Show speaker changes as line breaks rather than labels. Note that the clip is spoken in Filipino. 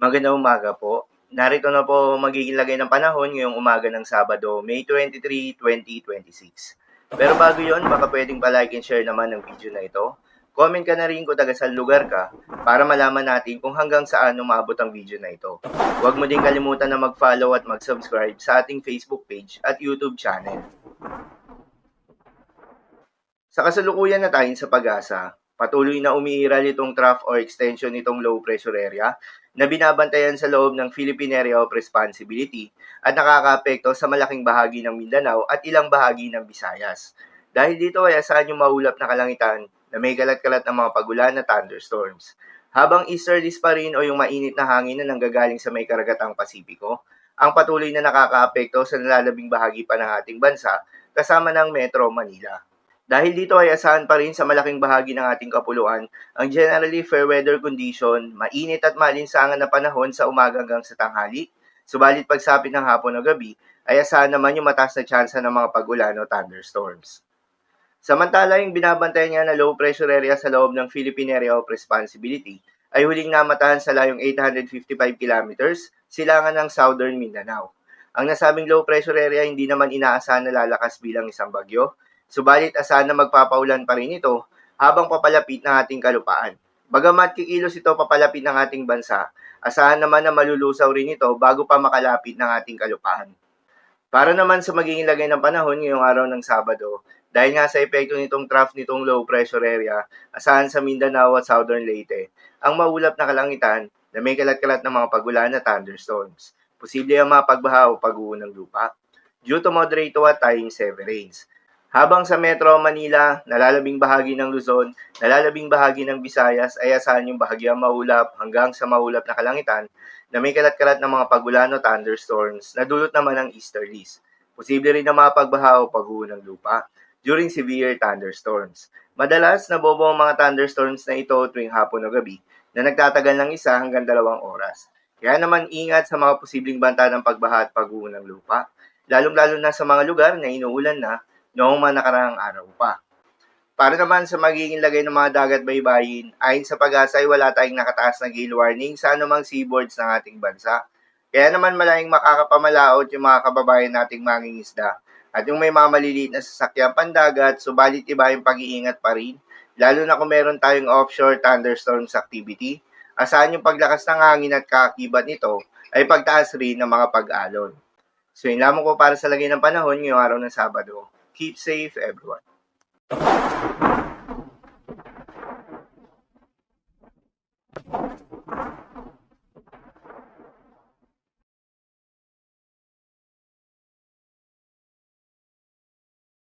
Magandang umaga po. Narito na po magiging lagay ng panahon ngayong umaga ng Sabado, May 23, 2026. Pero bago yon, baka pwedeng pa-like and share naman ng video na ito. Comment ka na rin kung taga saan lugar ka para malaman natin kung hanggang saan umabot ang video na ito. Huwag mo din kalimutan na mag-follow at mag-subscribe sa ating Facebook page at YouTube channel. Sa kasalukuyan na tayo sa pag-asa, patuloy na umiiral itong trough or extension nitong low pressure area na binabantayan sa loob ng Philippine Area of Responsibility at nakakaapekto sa malaking bahagi ng Mindanao at ilang bahagi ng Visayas. Dahil dito ay asahan yung maulap na kalangitan na may kalat-kalat ng mga pagulan na thunderstorms. Habang easterlies pa rin o yung mainit na hangin na nanggagaling sa may karagatang Pasipiko, ang patuloy na nakakaapekto sa nalalabing bahagi pa ng ating bansa kasama ng Metro Manila. Dahil dito ay asahan pa rin sa malaking bahagi ng ating kapuluan ang generally fair weather condition, mainit at malinsangan na panahon sa umaga hanggang sa tanghali. Subalit pagsapit ng hapon o gabi ay asahan naman yung mataas na tsansa ng mga pag-ulan o thunderstorms. Samantala, yung binabantayan nga na low pressure area sa loob ng Philippine Area of Responsibility ay huling namatahan sa layong 855 kilometers silangan ng Southern Mindanao. Ang nasabing low pressure area hindi naman inaasahan na lalakas bilang isang bagyo, subalit asahan na magpapaulan pa rin ito habang papalapit ng ating kalupaan. Bagamat kikilos ito papalapit ng ating bansa, asahan naman na malulusaw rin ito bago pa makalapit ng ating kalupaan. Para naman sa magiging lagay ng panahon ngayong araw ng Sabado, dahil nga sa epekto nitong trough nitong low pressure area, asahan sa Mindanao at Southern Leyte, ang maulap na kalangitan na may kalat-kalat ng mga pagulan na thunderstorms. Posible ang mga pagbaha o pag-uho ng lupa due to moderate to at tying heavy rains. Habang sa Metro Manila, nalalabing bahagi ng Luzon, nalalabing bahagi ng Visayas ay asahan yung bahagyang maulap hanggang sa maulap na kalangitan na may kalat-kalat ng mga pagulan o thunderstorms na dulot naman ng easterlies. Posible rin na mga pagbaha o pag-uho ng lupa during severe thunderstorms. Madalas, nabobo ang mga thunderstorms na ito tuwing hapon o gabi na nagtatagal ng 1 hanggang 2 oras. Kaya naman ingat sa mga posibleng banta ng pagbaha at pag-uho ng lupa, lalong-lalo na sa mga lugar na inuulan na noong mga nakaraang araw pa. Para naman sa magiging lagay ng mga dagat baybayin, ayon sa pag-asa ay wala tayong nakataas na gale warning sa anumang seaboards ng ating bansa. Kaya naman malayang makakapamalaot yung mga kababayan nating mangingisda at yung may mga maliliit na sasakyan pandagat, subalit iba yung pag-iingat pa rin, lalo na kung meron tayong offshore thunderstorms activity, asahan yung paglakas ng hangin at kaakibat nito ay pagtaas rin ng mga pag-alon. So yun lamang po para sa lagay ng panahon ngayong araw ng Sabado. Keep safe, everyone.